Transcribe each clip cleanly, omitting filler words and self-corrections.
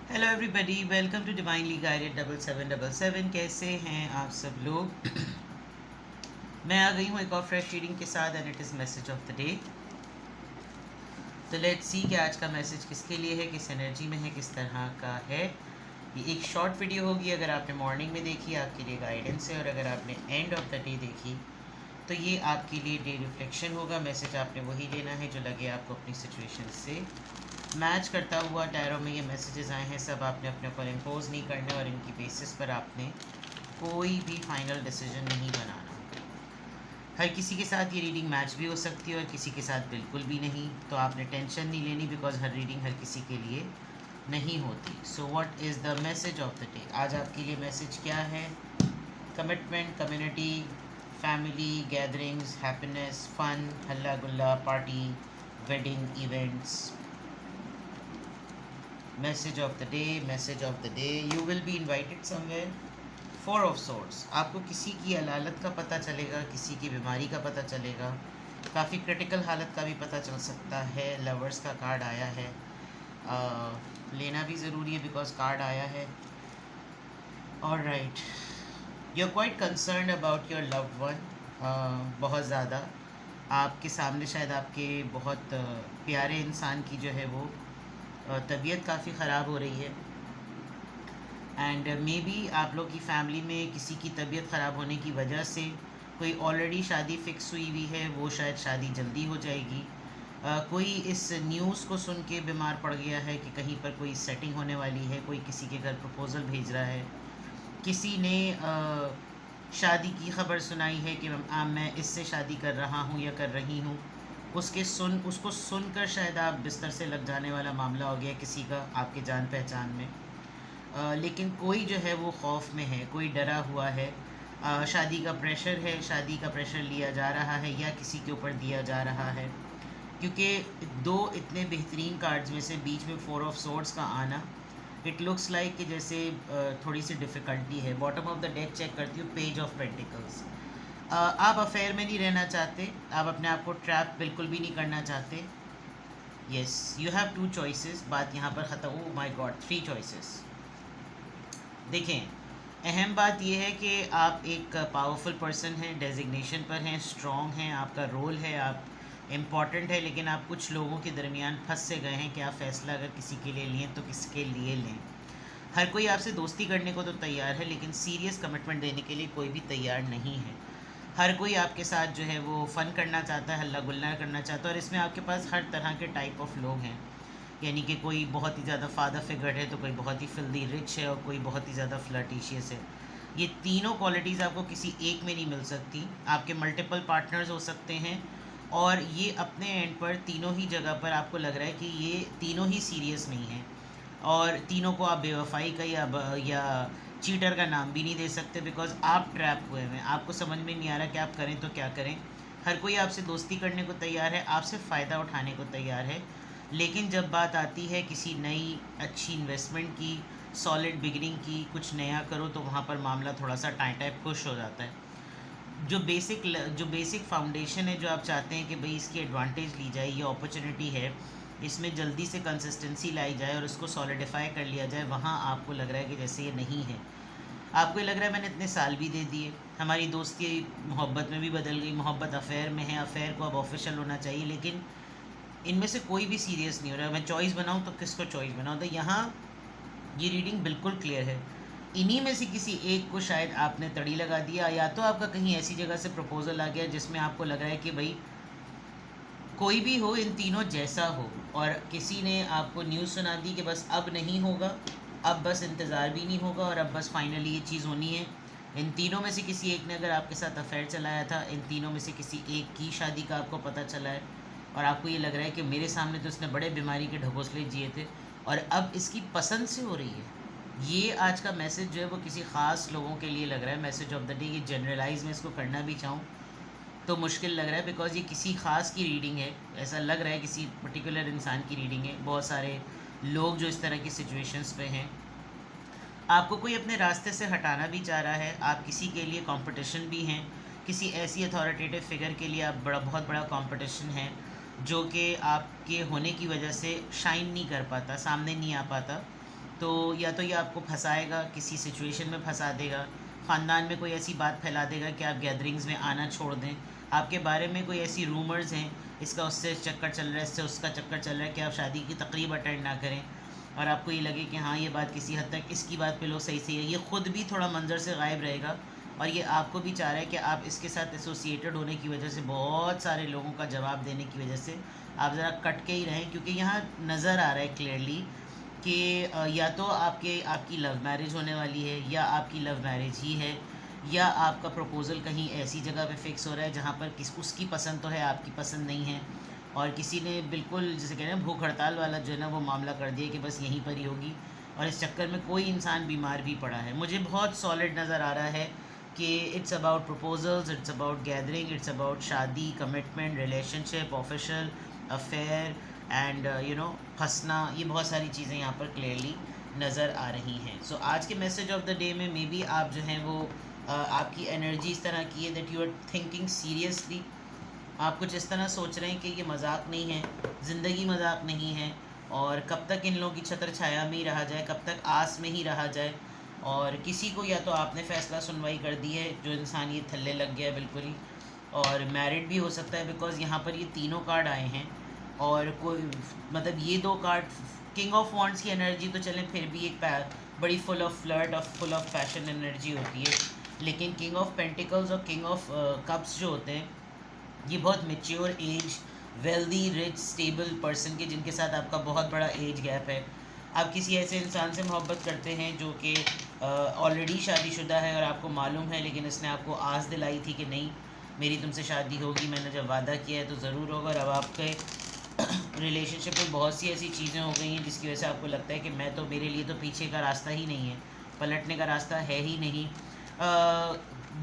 Hello everybody, welcome to divinely guided 7777। कैसे हैं आप सब लोग? मैं आ गई हूँ एक और फ्रेश रीडिंग के साथ and it is message of the day. तो लेट्स सी कि आज का मैसेज किसके लिए है, किस एनर्जी में है, किस तरह का है। ये एक शॉर्ट वीडियो होगी। अगर आपने मॉर्निंग में देखी आपके लिए गाइडेंस है, और अगर आपने एंड ऑफ द डे देखी तो ये आपके लिए डे रिफ्लेक्शन होगा। मैसेज आपने वही लेना है जो लगे आपको अपनी सिचुएशन से मैच करता हुआ। टैरो में ये मैसेजेस आए हैं, सब आपने अपने ऊपर इम्पोज नहीं करने और इनकी बेसिस पर आपने कोई भी फाइनल डिसीजन नहीं बनाना। हर किसी के साथ ये रीडिंग मैच भी हो सकती है और किसी के साथ बिल्कुल भी नहीं, तो आपने टेंशन नहीं लेनी बिकॉज हर रीडिंग हर किसी के लिए नहीं होती। So what is the message of the day? आज आपके लिए मैसेज क्या है? Commitment, community, family, gatherings, happiness, fun, हल्ला गुल्ला, party, wedding, events. Message of the day, message of the day, you will be invited somewhere. Four of swords, आपको किसी की अलालत का पता चलेगा, किसी की बीमारी का पता चलेगा, काफ़ी क्रिटिकल हालत का भी पता चल सकता है। लवर्स का कार्ड आया है, लेना भी ज़रूरी है बिकॉज कार्ड आया है। और right, you are quite concern about your loved one. बहुत ज़्यादा आपके सामने शायद आपके बहुत प्यारे इंसान की जो है वो तबीयत काफ़ी ख़राब हो रही है। एंड मे बी आप लोग की फैमिली में किसी की तबीयत ख़राब होने की वजह से कोई ऑलरेडी शादी फ़िक्स हुई है, वो शायद शादी जल्दी हो जाएगी। कोई इस न्यूज़ को सुन के बीमार पड़ गया है कि कहीं पर कोई सेटिंग होने वाली है, कोई किसी के घर प्रपोज़ल भेज रहा है, किसी ने शादी की खबर सुनाई है कि मैं इससे शादी कर रहा हूँ या कर रही हूँ। उसको सुनकर शायद आप बिस्तर से लग जाने वाला मामला हो गया किसी का आपके जान पहचान में। लेकिन कोई जो है वो खौफ में है, कोई डरा हुआ है। शादी का प्रेशर है, शादी का प्रेशर लिया जा रहा है या किसी के ऊपर दिया जा रहा है। क्योंकि दो इतने बेहतरीन कार्ड्स में से बीच में फोर ऑफ सोर्ड्स का आना, इट लुक्स लाइक कि जैसे थोड़ी सी डिफ़िकल्टी है। Bottom of the deck check करती हूँ, पेज ऑफ पेंटिकल्स। आप अफेयर में नहीं रहना चाहते, आप अपने आप को ट्रैप बिल्कुल भी नहीं करना चाहते। Yes, you have two choices. बात यहाँ पर ख़त्म। Oh my God, three choices. देखें, अहम बात यह है कि आप एक पावरफुल पर्सन हैं, डेजिग्नेशन पर हैं, स्ट्रॉन्ग हैं, आपका रोल है, आप इम्पॉर्टेंट है। लेकिन आप कुछ लोगों के दरमियान फंस से गए हैं कि आप फ़ैसला अगर किसी के लिए लें तो किसके लिए लें। हर कोई आपसे दोस्ती करने को तो तैयार है, लेकिन सीरियस कमिटमेंट देने के लिए कोई भी तैयार नहीं है। हर कोई आपके साथ जो है वो फ़न करना चाहता है, हल्ला गुल्ला करना चाहता है, और इसमें आपके पास हर तरह के टाइप ऑफ लोग हैं। यानी कि कोई बहुत ही ज़्यादा फादर फिगर है, तो कोई बहुत ही फिल्दी रिच है, और कोई बहुत ही ज़्यादा फ्लर्टिशियस है। ये तीनों क्वालिटीज़ आपको किसी एक में नहीं मिल सकती। आपके मल्टीपल पार्टनर्स हो सकते हैं, और ये अपने एंड पर तीनों ही जगह पर आपको लग रहा है कि ये तीनों ही सीरियस नहीं हैं, और तीनों को आप बेवफाई का या चीटर का नाम भी नहीं दे सकते बिकॉज आप ट्रैप हुए हैं। आपको समझ में नहीं आ रहा कि आप करें तो क्या करें। हर कोई आपसे दोस्ती करने को तैयार है, आपसे फ़ायदा उठाने को तैयार है, लेकिन जब बात आती है किसी नई अच्छी इन्वेस्टमेंट की, सॉलिड बिगिनिंग की, कुछ नया करो, तो वहाँ पर मामला थोड़ा सा टाइप पुश हो जाता है। जो बेसिक फाउंडेशन है, जो आप चाहते हैं कि भाई इसकी एडवांटेज ली जाए, ये अपॉर्चुनिटी है, इसमें जल्दी से कंसिस्टेंसी लाई जाए और उसको सॉलिडिफाई कर लिया जाए, वहाँ आपको लग रहा है कि जैसे ये नहीं है। आपको ये लग रहा है मैंने इतने साल भी दे दिए, हमारी दोस्ती मोहब्बत में भी बदल गई, मोहब्बत अफेयर में है, अफेयर को अब ऑफिशियल होना चाहिए, लेकिन इनमें से कोई भी सीरियस नहीं हो रहा है। मैं चॉइस बनाऊँ तो किसको चॉइस बनाऊँ? तो यहाँ ये रीडिंग बिल्कुल क्लियर है, इन्हीं में से किसी एक को शायद आपने तड़ी लगा दिया, या तो आपका कहीं ऐसी जगह से प्रपोजल आ गया जिसमें आपको लग रहा है कि भाई कोई भी हो, इन तीनों जैसा हो, और किसी ने आपको न्यूज़ सुना दी कि बस अब नहीं होगा, अब बस इंतज़ार भी नहीं होगा, और अब बस फाइनली ये चीज़ होनी है। इन तीनों में से किसी एक ने अगर आपके साथ अफेयर चलाया था, इन तीनों में से किसी एक की शादी का आपको पता चला है, और आपको ये लग रहा है कि मेरे सामने तो इसने बड़े बीमारी के ढकोसले जिए थे और अब इसकी पसंद से हो रही है। ये आज का मैसेज जो है वो किसी ख़ास लोगों के लिए लग रहा है, मैसेज ऑफ द डे। ये जनरलाइज में इसको करना भी चाहूँ तो मुश्किल लग रहा है बिकॉज ये किसी ख़ास की रीडिंग है। ऐसा लग रहा है किसी पर्टिकुलर इंसान की रीडिंग है। बहुत सारे लोग जो इस तरह की सिचुएशंस पे हैं, आपको कोई अपने रास्ते से हटाना भी चाह रहा है। आप किसी के लिए कंपटीशन भी हैं, किसी ऐसी अथॉरिटेटिव फिगर के लिए आप बहुत बड़ा कंपटीशन है, जो कि आपके होने की वजह से शाइन नहीं कर पाता, सामने नहीं आ पाता। तो या तो ये आपको फंसाएगा, किसी सिचुएशन में फंसा देगा, ख़ानदान में कोई ऐसी बात फैला देगा कि आप गैदरिंग्स में आना छोड़ दें, आपके बारे में कोई ऐसी रूमर्स हैं, इसका उससे चक्कर चल रहा है, इससे उसका चक्कर चल रहा है, कि आप शादी की तकरीब अटेंड ना करें और आपको ये लगे कि हाँ ये बात किसी हद तक इसकी बात पे लोग सही है। ये ख़ुद भी थोड़ा मंजर से गायब रहेगा और ये आपको भी चाह रहा है कि आप इसके साथ एसोसिएटेड होने की वजह से, बहुत सारे लोगों का जवाब देने की वजह से आप ज़रा कट के ही रहें, क्योंकि यहाँ नज़र आ रहा है क्लियरली कि या तो आपकी लव मैरिज होने वाली है, या आपकी लव मैरिज ही है, या आपका प्रपोज़ल कहीं ऐसी जगह पे फिक्स हो रहा है जहाँ पर उसकी पसंद तो है, आपकी पसंद नहीं है, और किसी ने बिल्कुल जैसे कह रहे हैं भूख हड़ताल वाला जो है ना वो मामला कर दिया कि बस यहीं पर ही होगी, और इस चक्कर में कोई इंसान बीमार भी पड़ा है। मुझे बहुत सॉलिड नज़र आ रहा है कि it's about proposals, it's about gathering, it's about शादी, commitment, relationship, official affair and फंसना, ये बहुत सारी चीज़ें यहाँ पर क्लियरली नज़र आ रही हैं। सो आज के मैसेज ऑफ द डे में मे बी आप जो हैं वो आपकी एनर्जी इस तरह की है that you are thinking seriously, आप कुछ इस तरह सोच रहे हैं कि ये मजाक नहीं है, ज़िंदगी मजाक नहीं है, और कब तक इन लोगों की छत्र छाया में ही रहा जाए, कब तक आस में ही रहा जाए। और किसी को या तो आपने फ़ैसला सुनवाई कर दी है, जो इंसान ये थल्ले लग गया है बिल्कुल ही, और मैरिड भी हो सकता है, बिकॉज़ यहाँ पर ये तीनों कार्ड आए हैं, और कोई मतलब ये दो कार्ड किंग ऑफ वॉन्ड्स की एनर्जी तो चलें फिर भी एक बड़ी फुल ऑफ फ्लर्ट और फुल ऑफ फैशन एनर्जी होती है, लेकिन किंग ऑफ पेंटिकल्स और किंग ऑफ कप्स जो होते हैं ये बहुत mature age, wealthy, rich, stable person के जिनके साथ आपका बहुत बड़ा एज गैप है। आप किसी ऐसे इंसान से मोहब्बत करते हैं जो कि ऑलरेडी शादीशुदा है और आपको मालूम है, लेकिन इसने आपको आस दिलाई थी कि नहीं मेरी तुमसे शादी होगी, मैंने जब वादा किया है तो ज़रूर होगा, और अब आपके रिलेशनशिप में बहुत सी ऐसी चीज़ें हो गई हैं जिसकी वजह से आपको लगता है कि मैं तो, मेरे लिए तो पीछे का रास्ता ही नहीं है, पलटने का रास्ता है ही नहीं।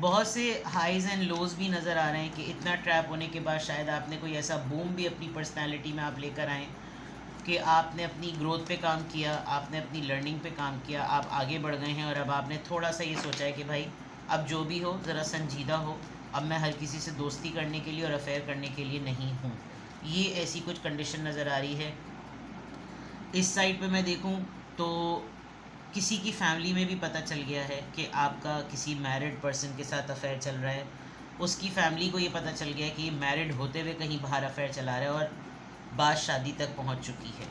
बहुत से हाइज़ एंड लोज़ भी नज़र आ रहे हैं कि इतना ट्रैप होने के बाद शायद आपने कोई ऐसा बूम भी अपनी पर्सनैलिटी में आप लेकर आएँ कि आपने अपनी ग्रोथ पे काम किया, आपने अपनी लर्निंग पे काम किया, आप आगे बढ़ गए हैं, और अब आपने थोड़ा सा ये सोचा है कि भाई अब जो भी हो ज़रा संजीदा हो, अब मैं हर किसी से दोस्ती करने के लिए और अफेयर करने के लिए नहीं हूँ। ये ऐसी कुछ कंडीशन नज़र आ रही है। इस साइड पे मैं देखूँ तो किसी की फैमिली में भी पता चल गया है कि आपका किसी मैरिड पर्सन के साथ अफेयर चल रहा है, उसकी फैमिली को ये पता चल गया है कि ये मैरिड होते हुए कहीं बाहर अफेयर चला रहा है और बात शादी तक पहुंच चुकी है।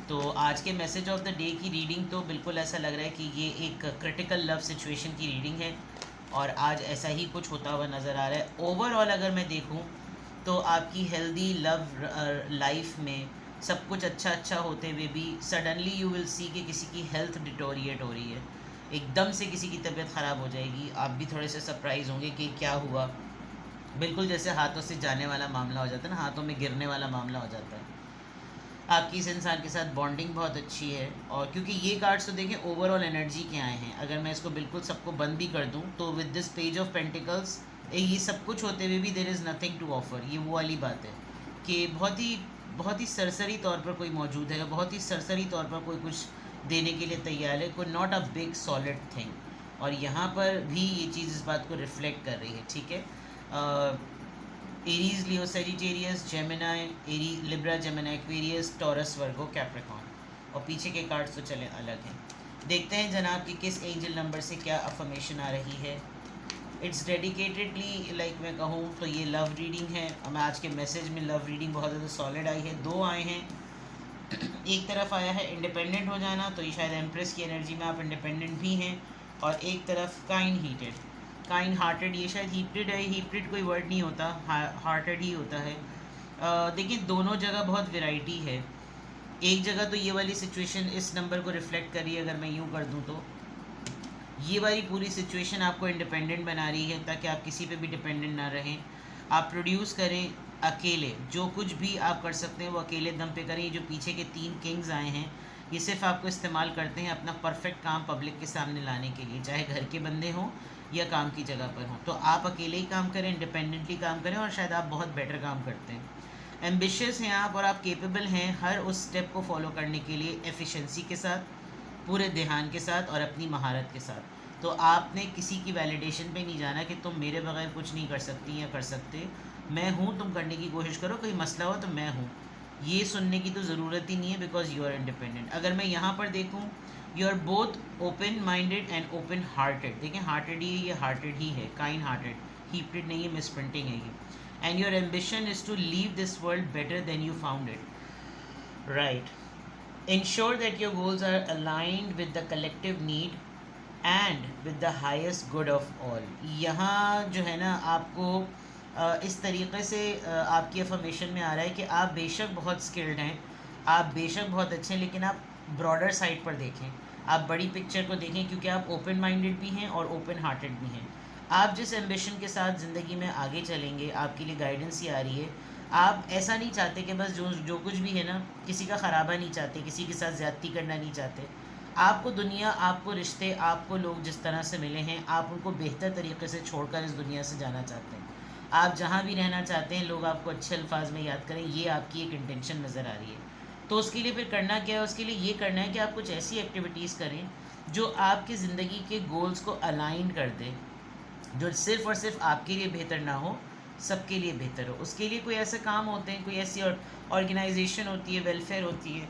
तो आज के मैसेज ऑफ द डे की रीडिंग तो बिल्कुल ऐसा लग रहा है कि ये एक क्रिटिकल लव सिचुएशन की रीडिंग है, और आज ऐसा ही कुछ होता हुआ नज़र आ रहा है। ओवरऑल अगर मैं देखूं तो आपकी हेल्दी लव लाइफ में सब कुछ अच्छा होते हुए भी सडनली यू विल सी कि किसी की हेल्थ डिटोरिएट हो रही है, एकदम से किसी की तबीयत ख़राब हो जाएगी, आप भी थोड़े से सरप्राइज़ होंगे कि क्या हुआ, बिल्कुल जैसे हाथों से जाने वाला मामला हो जाता है ना, हाथों में गिरने वाला मामला हो जाता है। आपकी इस इंसान के साथ बॉन्डिंग बहुत अच्छी है, और क्योंकि ये कार्ड्स तो देखें ओवरऑल एनर्जी के आए हैं, अगर मैं इसको बिल्कुल सबको बंद भी कर दूं तो with this page of pentacles ये सब कुछ होते हुए भी there is nothing to offer. ये वो वाली बात है कि बहुत ही सरसरी तौर पर कोई मौजूद है, बहुत ही सरसरी तौर पर कोई कुछ देने के लिए तैयार है, कोई not a big solid thing, और यहाँ पर भी ये चीज़ इस बात को रिफ्लेक्ट कर रही है। ठीक है, एरीज, लियो, सेजिटेरियस, जेमिनाई, एरी, लिब्रा, जेमिनाई, एक्वेरियस, टॉरस, वर्गो, कैप्रिकॉर्न, और पीछे के कार्ड्स तो चले अलग हैं। देखते हैं जनाब कि किस एंजल नंबर से क्या अफर्मेशन आ रही है। इट्स डेडिकेटेडली लाइक मैं कहूँ तो ये लव रीडिंग है, और मैं आज के मैसेज में लव रीडिंग बहुत ज़्यादा सॉलिड आई है। दो आए हैं, एक तरफ आया है इंडिपेंडेंट हो जाना, तो ये शायद एम्प्रेस की एनर्जी में आप इंडिपेंडेंट भी हैं, और एक तरफ काइंड हार्टेड, ये शायद हीटेड है, हीटेड कोई वर्ड नहीं होता, हार्टेड ही होता है। देखिए दोनों जगह बहुत वैरायटी है, एक जगह तो ये वाली सिचुएशन इस नंबर को रिफ्लेक्ट करी है, अगर मैं यूँ कर दूँ तो ये वाली पूरी सिचुएशन आपको इंडिपेंडेंट बना रही है, ताकि आप किसी पे भी डिपेंडेंट ना रहें, आप प्रोड्यूस करें अकेले, जो कुछ भी आप कर सकते हैं वो अकेले दम पे करें। जो पीछे के 3 किंग्स आए हैं ये सिर्फ आपको इस्तेमाल करते हैं अपना परफेक्ट काम पब्लिक के सामने लाने के लिए, चाहे घर के बंदे हों या काम की जगह पर हों। तो आप अकेले ही काम करें, इंडिपेंडेंटली काम करें, और शायद आप बहुत बेटर काम करते हैं। एम्बिशियस हैं आप, और आप केपेबल हैं हर उस स्टेप को फॉलो करने के लिए एफिशिएंसी के साथ, पूरे ध्यान के साथ और अपनी महारत के साथ। तो आपने किसी की वैलिडेशन पे नहीं जाना कि तुम मेरे बगैर कुछ नहीं कर सकती या कर सकते, मैं हूँ, तुम करने की कोशिश करो, कोई मसला हो तो मैं हूँ, ये सुनने की तो ज़रूरत ही नहीं है, बिकॉज यू आर इंडिपेंडेंट। अगर मैं यहाँ पर देखूँ you are both open minded and open hearted. देखें हार्टेड ही ये हार्टेड ही है, काइंड हार्टेड, हीप्टेड नहीं है, मिस प्रिंटिंग है ये. And your ambition is to leave this world better than you found it. Right. Ensure that your goals are aligned with the collective need and with the highest good of all. यहाँ जो है ना आपको इस तरीके से आपकी affirmation में आ रहा है कि आप बेशक बहुत स्किल्ड हैं, आप बेशक बहुत अच्छे हैं, लेकिन आप ब्रॉडर साइड पर देखें, आप बड़ी पिक्चर को देखें, क्योंकि आप ओपन माइंडेड भी हैं और ओपन हार्टेड भी हैं. आप जिस एम्बिशन के साथ ज़िंदगी में आगे चलेंगे, आपके लिए गाइडेंस ही आ रही है. आप ऐसा नहीं चाहते कि बस जो कुछ भी है ना, किसी का ख़राबा नहीं चाहते, किसी के साथ ज़्यादती करना नहीं चाहते. आपको दुनिया, आपको रिश्ते, आपको लोग जिस तरह से मिले हैं, आप उनको बेहतर तरीके से छोड़कर इस दुनिया से जाना चाहते हैं. आप जहाँ भी रहना चाहते हैं, लोग आपको अच्छे अल्फाज में याद करें, ये आपकी एक इंटेंशन नज़र आ रही है. तो उसके लिए फिर करना क्या है? उसके लिए ये करना है कि आप कुछ ऐसी एक्टिविटीज़ करें जो आपकी ज़िंदगी के गोल्स को अलाइन कर दे, जो सिर्फ़ और सिर्फ आपके लिए बेहतर ना हो, सबके लिए बेहतर हो. उसके लिए कोई ऐसे काम होते हैं, कोई ऐसी ऑर्गेनाइजेशन होती है, वेलफेयर होती है,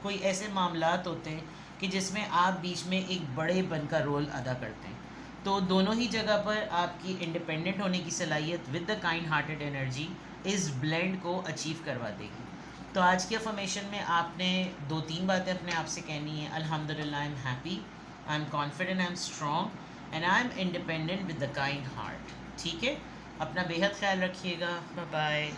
कोई ऐसे मामलात होते हैं कि जिसमें आप बीच में एक बड़े बन का रोल अदा करते हैं. तो दोनों ही जगह पर आपकी इंडिपेंडेंट होने की सलाहियत with the kind hearted energy इस ब्लेंड को अचीव करवा देगी. तो आज की अफर्मेशन में आपने 2-3 बातें अपने आप से कहनी है. अल्हम्दुलिल्लाह, I am happy, I am confident, I am strong and I am independent with the kind heart. ठीक है, अपना बेहद ख्याल रखिएगा. Bye bye.